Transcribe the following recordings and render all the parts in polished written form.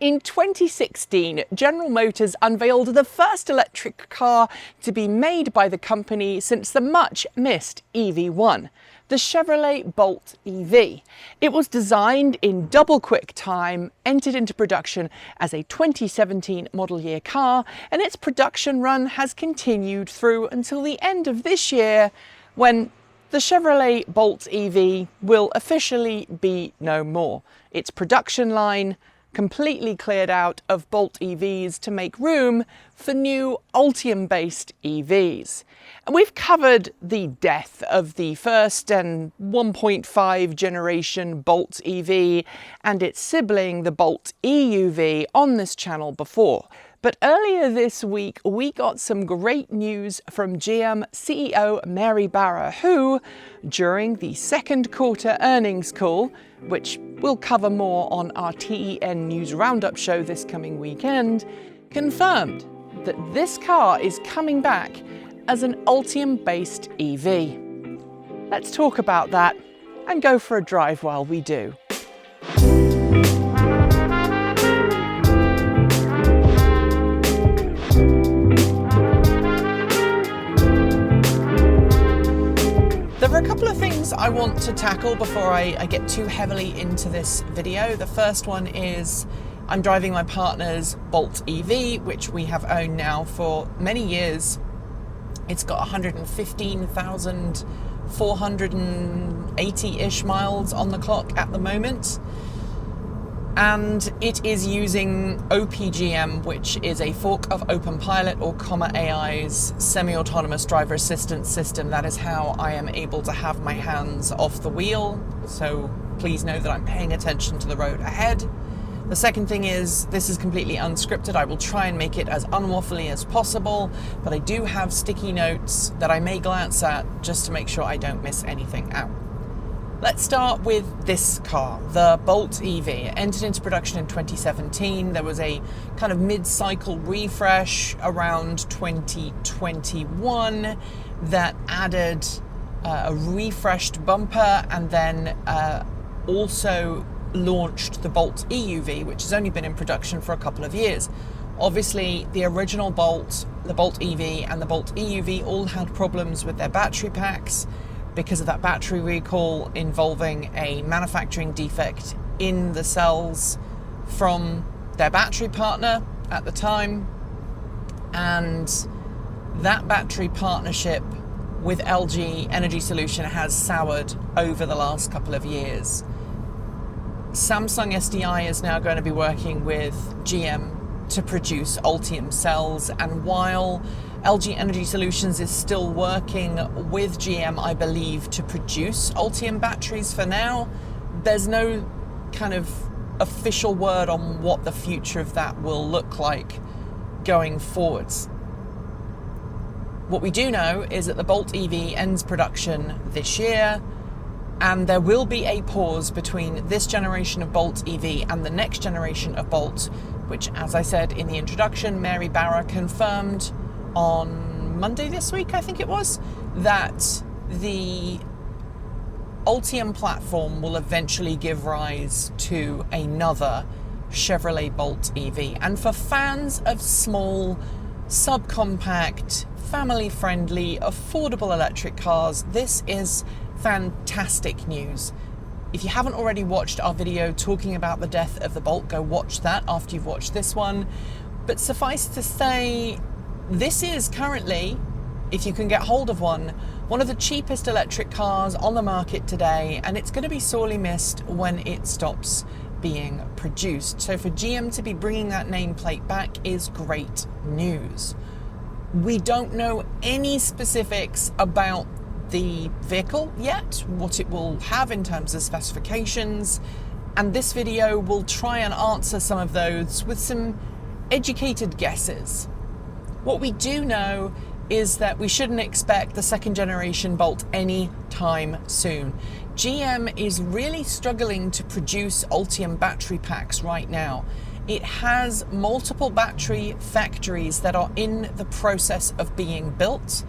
In 2016, General Motors unveiled the first electric car to be made by the company since the much-missed EV1, the Chevrolet Bolt EV. It was designed in double-quick time, entered into production as a 2017 model year car, and its production run has continued through until the end of this year, when the Chevrolet Bolt EV will officially be no more. Its production line completely cleared out of Bolt EVs to make room for new Ultium-based EVs. And we've covered the death of the first and 1.5 generation Bolt EV and its sibling, the Bolt EUV, on this channel before. But earlier this week, we got some great news from GM CEO Mary Barra, who, during the second quarter earnings call, which we'll cover more on our TEN News Roundup show this coming weekend, confirmed that this car is coming back as an Ultium-based EV. Let's talk about that and go for a drive while we do. There are a couple of things I want to tackle before I get too heavily into this video. The first one is I'm driving my partner's Bolt EV, which we have owned now for many years. It's got 115,480-ish miles on the clock at the moment. And it is using OPGM, which is a fork of OpenPilot or Comma AI's semi-autonomous driver assistance system. That is how I am able to have my hands off the wheel. So please know that I'm paying attention to the road ahead. The second thing is, this is completely unscripted. I will try and make it as unwaffly as possible, but I do have sticky notes that I may glance at just to make sure I don't miss anything out. Let's start with this car, the Bolt EV. It entered into production in 2017. There was a kind of mid-cycle refresh around 2021 that added a refreshed bumper and then also launched the Bolt EUV, which has only been in production for a couple of years. Obviously, the original Bolt, the Bolt EV and the Bolt EUV all had problems with their battery packs because of that battery recall involving a manufacturing defect in the cells from their battery partner at the time. And that battery partnership with LG Energy Solution has soured over the last couple of years. Samsung SDI is now going to be working with GM to produce Ultium cells, and while LG Energy Solutions is still working with GM, I believe, to produce Ultium batteries for now, there's no kind of official word on what the future of that will look like going forwards. What we do know is that the Bolt EV ends production this year, and there will be a pause between this generation of Bolt EV and the next generation of Bolt, which, as I said in the introduction, Mary Barra confirmed on Monday this week, I think it was, that the Ultium platform will eventually give rise to another Chevrolet Bolt EV. And for fans of small, subcompact, family-friendly, affordable electric cars, this is fantastic news. If you haven't already watched our video talking about the death of the Bolt, go watch that after you've watched this one. But suffice to say, this is currently, if you can get hold of one of the cheapest electric cars on the market today, and it's going to be sorely missed when it stops being produced. So for GM to be bringing that nameplate back is great news. We don't know any specifics about the vehicle yet, what it will have in terms of specifications, and this video will try and answer some of those with some educated guesses. What we do know is that we shouldn't expect the second generation Bolt any time soon. GM is really struggling to produce Ultium battery packs right now. It has multiple battery factories that are in the process of being built,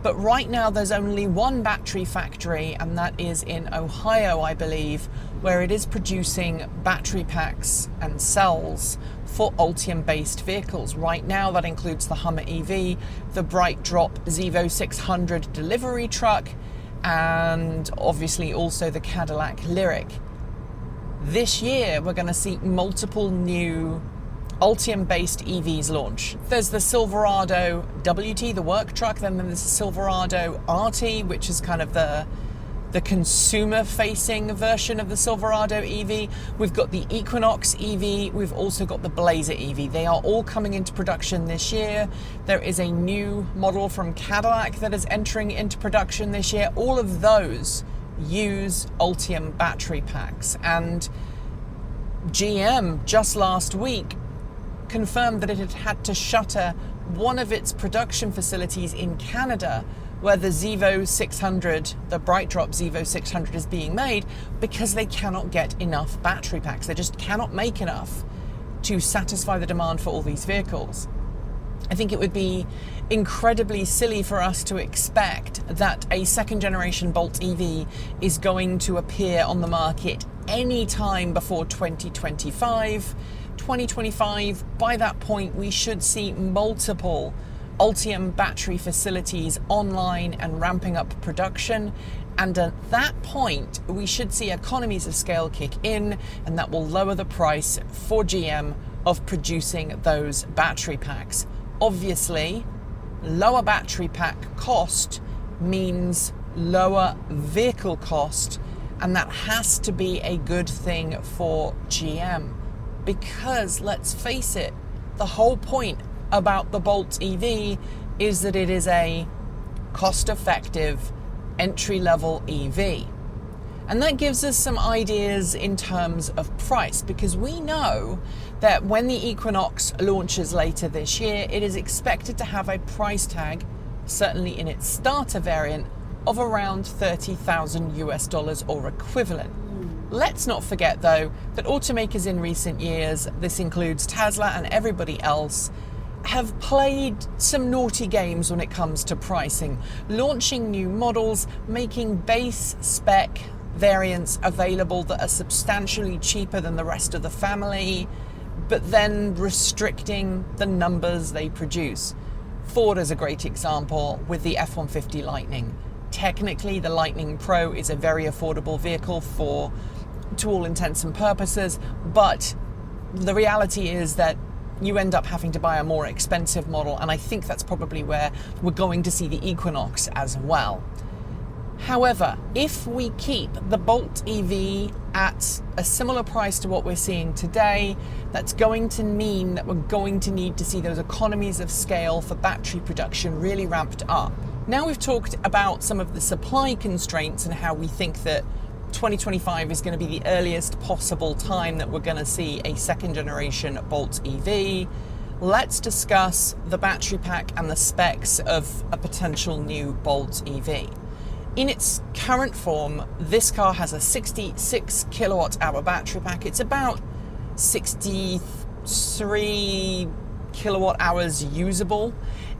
but right now there's only one battery factory, and that is in Ohio, I believe, where it is producing battery packs and cells for Ultium-based vehicles. Right now, that includes the Hummer EV, the BrightDrop Zevo 600 delivery truck, and obviously also the Cadillac Lyriq. This year, we're going to see multiple new Ultium-based EVs launch. There's the Silverado WT, the work truck, then there's the Silverado RT, which is kind of the consumer-facing version of the Silverado EV. We've got the Equinox EV. We've also got the Blazer EV. They are all coming into production this year. There is a new model from Cadillac that is entering into production this year. All of those use Ultium battery packs. And GM just last week confirmed that it had had to shutter one of its production facilities in Canada where the Zevo 600, the BrightDrop Zevo 600 is being made, because they cannot get enough battery packs. They just cannot make enough to satisfy the demand for all these vehicles. I think it would be incredibly silly for us to expect that a second generation Bolt EV is going to appear on the market any time before 2025. 2025, by that point, we should see multiple Ultium battery facilities online and ramping up production. And at that point, we should see economies of scale kick in, and that will lower the price for GM of producing those battery packs. Obviously, lower battery pack cost means lower vehicle cost, and that has to be a good thing for GM. Because let's face it, the whole point about the Bolt EV is that it is a cost-effective entry-level EV. And that gives us some ideas in terms of price, because we know that when the Equinox launches later this year, it is expected to have a price tag, certainly in its starter variant, of around $30,000 or equivalent. Let's not forget, though, that automakers in recent years, this includes Tesla and everybody else, have played some naughty games when it comes to pricing, launching new models, making base spec variants available that are substantially cheaper than the rest of the family, but then restricting the numbers they produce. Ford is a great example with the F-150 Lightning. Technically, the Lightning Pro is a very affordable vehicle to all intents and purposes, but the reality is that you end up having to buy a more expensive model, and I think that's probably where we're going to see the Equinox as well. However, if we keep the Bolt EV at a similar price to what we're seeing today, that's going to mean that we're going to need to see those economies of scale for battery production really ramped up. Now we've talked about some of the supply constraints and how we think that 2025 is going to be the earliest possible time that we're going to see a second generation Bolt EV. Let's discuss the battery pack and the specs of a potential new Bolt EV. In its current form, this car has a 66 kilowatt hour battery pack. It's about 63 kilowatt hours usable,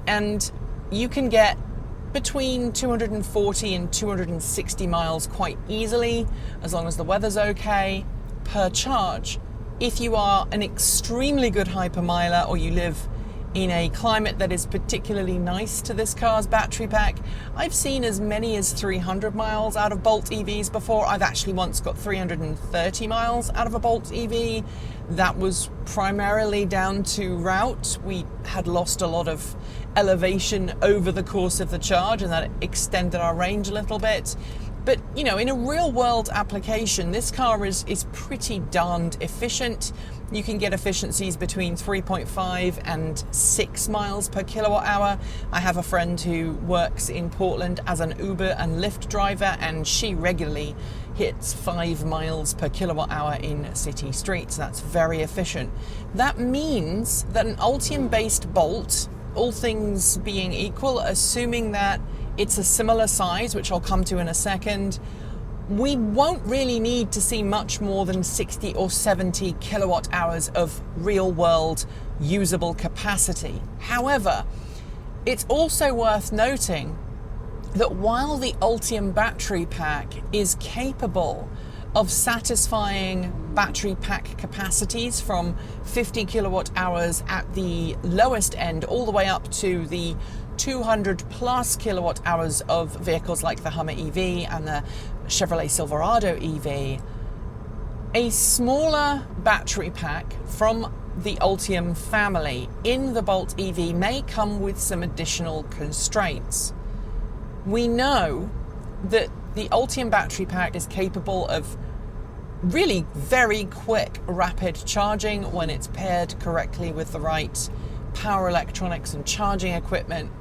and you can get between 240 and 260 miles quite easily, as long as the weather's okay, per charge. If you are an extremely good hypermiler, or you live in a climate that is particularly nice to this car's battery pack, I've seen as many as 300 miles out of Bolt EVs before. I've actually once got 330 miles out of a Bolt EV. That was primarily down to route. We had lost a lot of elevation over the course of the charge, and that extended our range a little bit. But, you know, in a real world application, this car is pretty darned efficient. You can get efficiencies between 3.5 and 6 miles per kilowatt hour. I have a friend who works in Portland as an Uber and Lyft driver, and she regularly hits 5 miles per kilowatt hour in city streets. That's very efficient. That means that an Ultium-based Bolt, all things being equal, assuming that it's a similar size, which I'll come to in a second, we won't really need to see much more than 60 or 70 kilowatt hours of real world usable capacity. However, it's also worth noting that while the Ultium battery pack is capable of satisfying battery pack capacities from 50 kilowatt hours at the lowest end all the way up to the 200 plus kilowatt hours of vehicles like the Hummer EV and the Chevrolet Silverado EV. A smaller battery pack from the Ultium family in the Bolt EV may come with some additional constraints. We know that the Ultium battery pack is capable of really very quick, rapid charging when it's paired correctly with the right power electronics and charging equipment.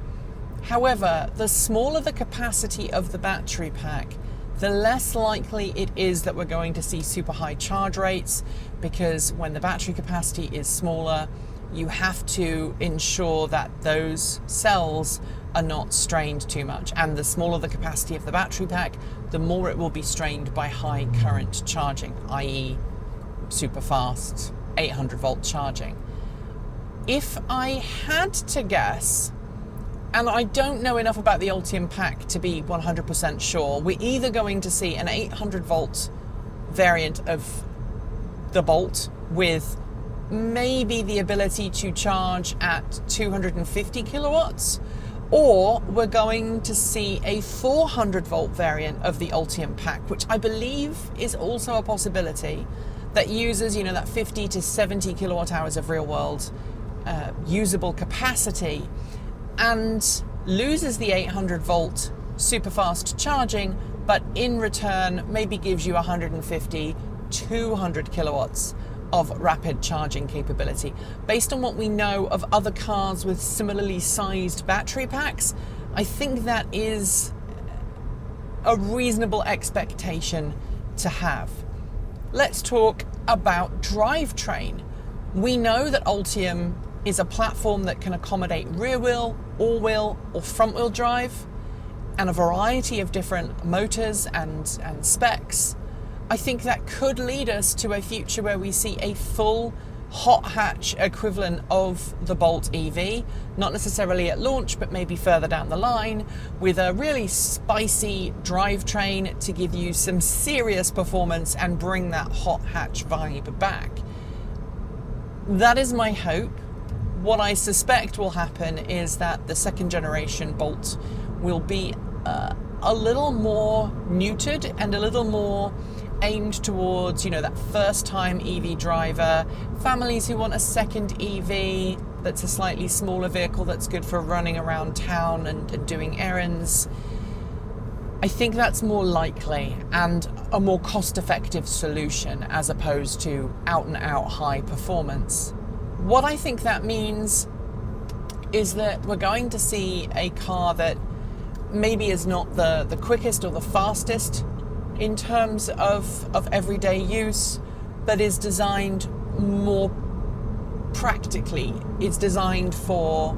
However, the smaller the capacity of the battery pack, the less likely it is that we're going to see super high charge rates, because when the battery capacity is smaller, you have to ensure that those cells are not strained too much. And the smaller the capacity of the battery pack, the more it will be strained by high current charging, i.e. super fast 800 volt charging. If I had to guess, and I don't know enough about the Ultium pack to be 100% sure, we're either going to see an 800 volt variant of the Bolt with maybe the ability to charge at 250 kilowatts, or we're going to see a 400 volt variant of the Ultium pack, which I believe is also a possibility, that uses, that 50 to 70 kilowatt hours of real world usable capacity and loses the 800 volt super fast charging, but in return maybe gives you 150, 200 kilowatts of rapid charging capability. Based on what we know of other cars with similarly sized battery packs, I think that is a reasonable expectation to have. Let's talk about Drivetrain. We know that Ultium is a platform that can accommodate rear wheel, all-wheel or front-wheel drive, and a variety of different motors and specs. I think that could lead us to a future where we see a full hot hatch equivalent of the Bolt EV, not necessarily at launch, but maybe further down the line, with a really spicy drivetrain to give you some serious performance and bring that hot hatch vibe back. That is my hope. What I suspect will happen is that the second generation Bolt will be a little more neutered and a little more aimed towards, that first time EV driver, families who want a second EV that's a slightly smaller vehicle that's good for running around town and doing errands. I think that's more likely and a more cost-effective solution as opposed to out and out high performance. What I think that means is that we're going to see a car that maybe is not the quickest or the fastest in terms of everyday use, but is designed more practically. It's designed for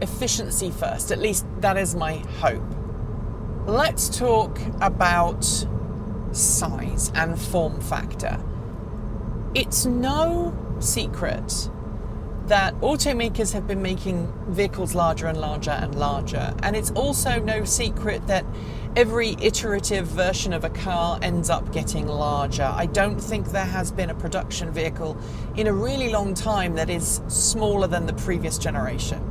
efficiency first. At least that is my hope. Let's talk about size and form factor. It's no secret that automakers have been making vehicles larger and larger and larger, and it's also no secret that every iterative version of a car ends up getting larger. I don't think there has been a production vehicle in a really long time that is smaller than the previous generation.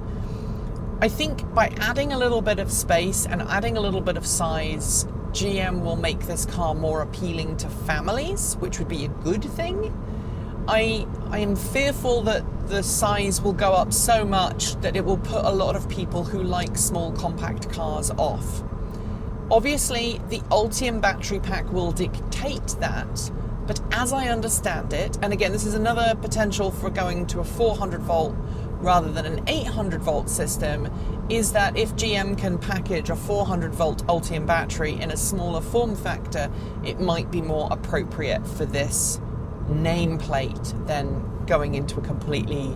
I think by adding a little bit of space and adding a little bit of size, GM will make this car more appealing to families, which would be a good thing. I am fearful that the size will go up so much that it will put a lot of people who like small compact cars off. Obviously, the Ultium battery pack will dictate that, but as I understand it, and again, this is another potential for going to a 400 volt rather than an 800 volt system, is that if GM can package a 400 volt Ultium battery in a smaller form factor, it might be more appropriate for this nameplate than going into a completely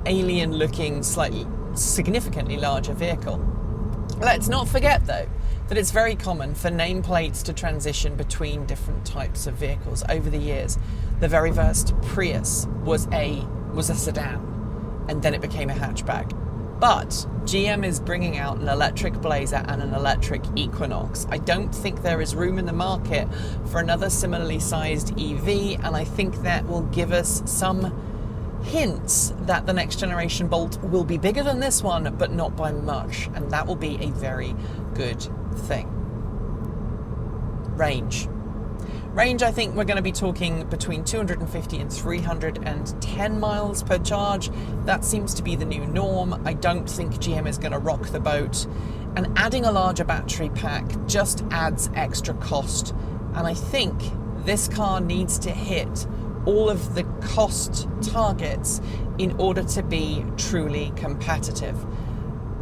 alien looking, slightly significantly larger vehicle. Let's not forget though that it's very common for nameplates to transition between different types of vehicles over the years. The very first Prius was a sedan, and then it became a hatchback. But GM is bringing out an electric Blazer and an electric Equinox. I don't think there is room in the market for another similarly sized EV, and I think that will give us some hints that the next generation Bolt will be bigger than this one, but not by much, and that will be a very good thing. Range, I think we're going to be talking between 250 and 310 miles per charge. That seems to be the new norm. I don't think GM is going to rock the boat. And adding a larger battery pack just adds extra cost. And I think this car needs to hit all of the cost targets in order to be truly competitive.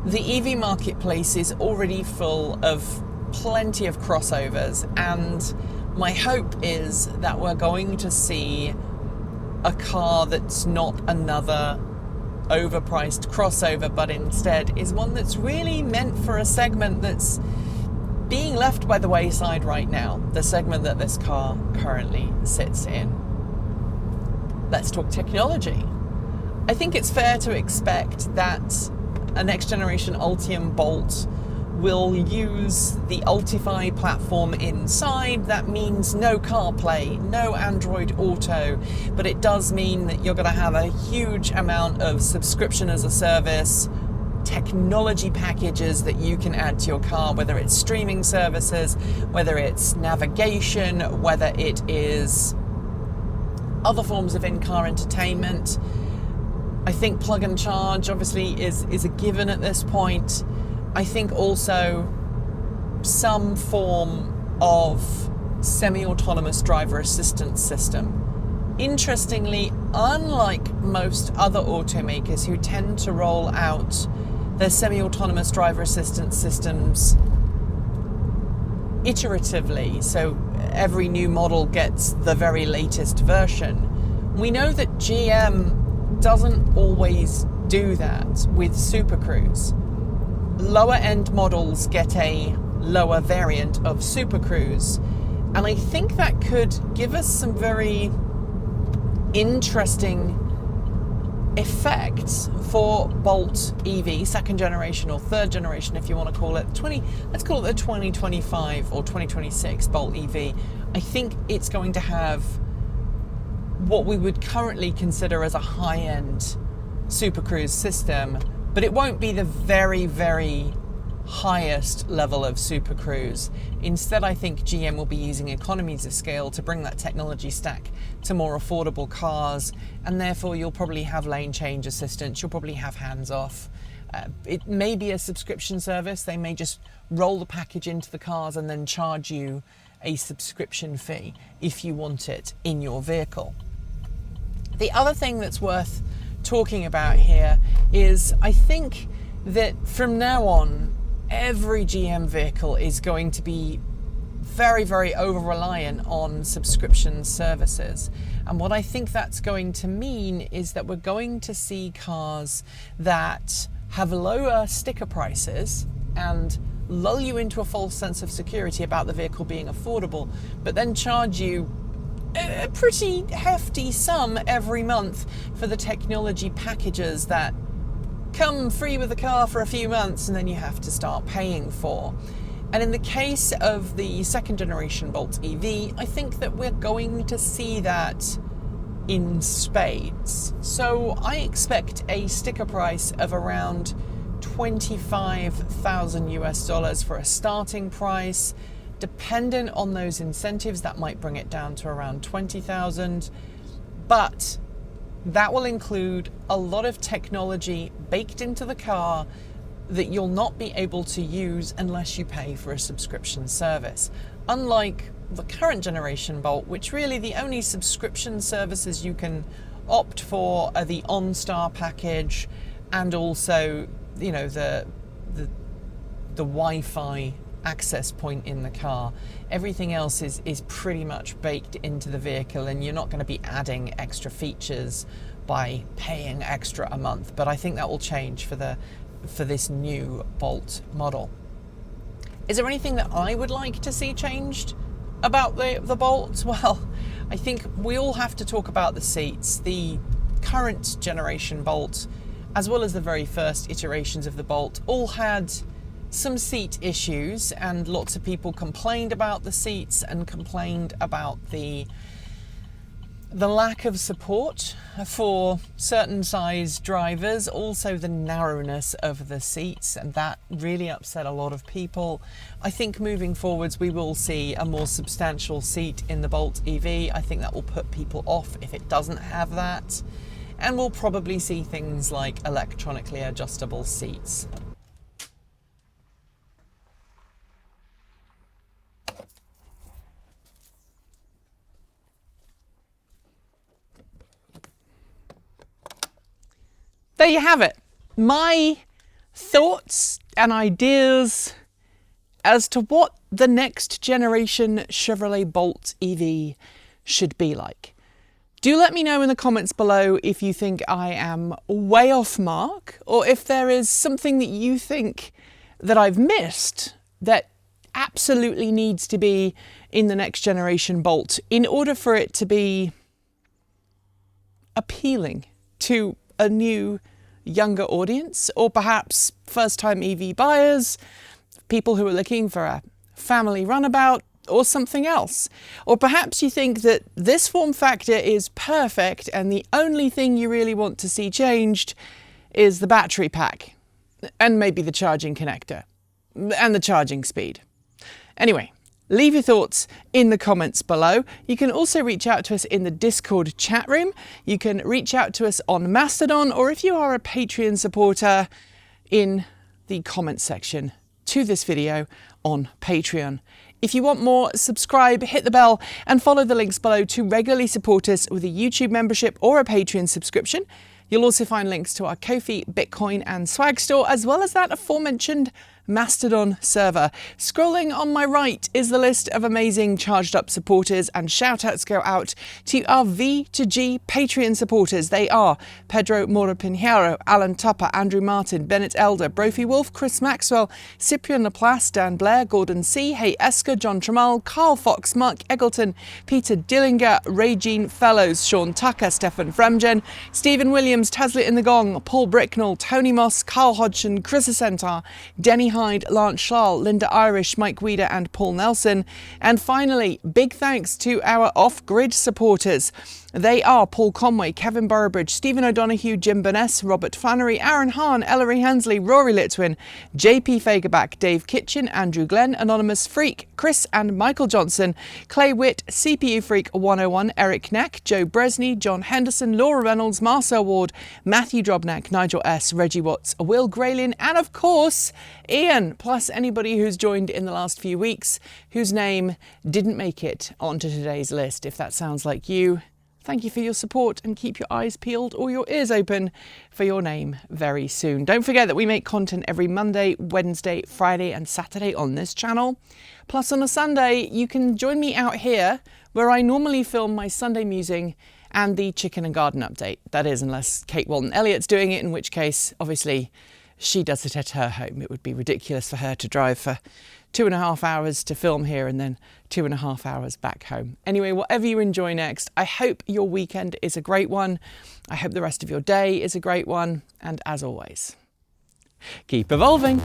The EV marketplace is already full of plenty of crossovers, and my hope is that we're going to see a car that's not another overpriced crossover, but instead is one that's really meant for a segment that's being left by the wayside right now, the segment that this car currently sits in. Let's talk technology. I think it's fair to expect that a next generation Ultium Bolt will use the Ultify platform inside. That means no CarPlay, no Android Auto, but it does mean that you're going to have a huge amount of subscription as a service, technology packages that you can add to your car, whether it's streaming services, whether it's navigation, whether it is other forms of in-car entertainment. I think plug and charge obviously is a given at this point. I think also some form of semi-autonomous driver assistance system. Interestingly, unlike most other automakers who tend to roll out their semi-autonomous driver assistance systems iteratively, so every new model gets the very latest version, we know that GM doesn't always do that with Super Cruise. Lower end models get a lower variant of Super Cruise, and I think that could give us some very interesting effects for Bolt EV, second generation or third generation if you want to call it. Let's call it the 2025 or 2026 Bolt EV. I think it's going to have what we would currently consider as a high-end Super Cruise system, but it won't be the very, very highest level of Super Cruise. Instead, I think GM will be using economies of scale to bring that technology stack to more affordable cars, and therefore you'll probably have lane change assistance, you'll probably have hands-off. It may be a subscription service. They may just roll the package into the cars and then charge you a subscription fee if you want it in your vehicle. The other thing that's worth talking about here is I think that from now on every GM vehicle is going to be very, very over-reliant on subscription services. And what I think that's going to mean is that we're going to see cars that have lower sticker prices and lull you into a false sense of security about the vehicle being affordable, but then charge you a pretty hefty sum every month for the technology packages that come free with the car for a few months and then you have to start paying for. And in the case of the second generation Bolt EV, I think that we're going to see that in spades. So I expect a sticker price of around $25,000 for a starting price. Dependent on those incentives, that might bring it down to around 20,000, but that will include a lot of technology baked into the car that you'll not be able to use unless you pay for a subscription service. Unlike the current generation Bolt, which really the only subscription services you can opt for are the OnStar package and also, you know, the Wi-Fi access point in the car. Everything else is pretty much baked into the vehicle, and you're not going to be adding extra features by paying extra a month. But I think that will change for this new Bolt model. Is there anything that I would like to see changed about the Bolt? Well, I think we all have to talk about the seats. The current generation Bolt as well as the very first iterations of the Bolt, all had some seat issues, and lots of people complained about the seats and complained about the lack of support for certain size drivers, also the narrowness of the seats, and that really upset a lot of people. I think moving forwards we will see a more substantial seat in the Bolt EV. I think that will put people off if it doesn't have that, and we'll probably see things like electronically adjustable seats. There you have it. My thoughts and ideas as to what the next generation Chevrolet Bolt EV should be like. Do let me know in the comments below if you think I am way off mark, or if there is something that you think that I've missed that absolutely needs to be in the next generation Bolt in order for it to be appealing to a new, younger audience, or perhaps first-time EV buyers, people who are looking for a family runabout, or something else. Or perhaps you think that this form factor is perfect and the only thing you really want to see changed is the battery pack, and maybe the charging connector, and the charging speed. Anyway, leave your thoughts in the comments below. You can also reach out to us in the Discord chat room. You can reach out to us on Mastodon, or if you are a Patreon supporter, in the comments section to this video on Patreon. If you want more, subscribe, hit the bell, and follow the links below to regularly support us with a YouTube membership or a Patreon subscription. You'll also find links to our Ko-fi, Bitcoin and Swag store, as well as that aforementioned Mastodon server. Scrolling on my right is the list of amazing charged up supporters, and shout outs go out to our V2G Patreon supporters. They are Pedro Mora Pinheiro, Alan Tupper, Andrew Martin, Bennett Elder, Brophy Wolf, Chris Maxwell, Cyprian Laplace, Dan Blair, Gordon C, Hey Esker, John Tramal, Carl Fox, Mark Eggleton, Peter Dillinger, Regine Fellows, Sean Tucker, Stefan Fremgen, Stephen Williams, Taslit in the Gong, Paul Bricknell, Tony Moss, Carl Hodgson, Chris Asentar, Denny Hyde, Lance Schall, Linda Irish, Mike Weeder and Paul Nelson. And finally, big thanks to our off-grid supporters. They are Paul Conway, Kevin Burrabridge, Stephen O'Donoghue, Jim Burness, Robert Flannery, Aaron Hahn, Ellery Hensley, Rory Litwin, JP Fagerback, Dave Kitchen, Andrew Glenn, Anonymous Freak, Chris and Michael Johnson, Clay Witt, CPU Freak 101, Eric Neck, Joe Bresney, John Henderson, Laura Reynolds, Marcel Ward, Matthew Drobnak, Nigel S, Reggie Watts, Will Graylin, and of course, Ian, plus anybody who's joined in the last few weeks whose name didn't make it onto today's list. If that sounds like you, thank you for your support, and keep your eyes peeled or your ears open for your name very soon. Don't forget that we make content every Monday, Wednesday, Friday and Saturday on this channel. Plus on a Sunday, you can join me out here where I normally film my Sunday musing and the chicken and garden update. That is, unless Kate Walton Elliott's doing it, in which case, obviously, she does it at her home. It would be ridiculous for her to drive for 2.5 hours to film here and then 2.5 hours back home. Anyway, whatever you enjoy next, I hope your weekend is a great one. I hope the rest of your day is a great one. And as always, keep evolving.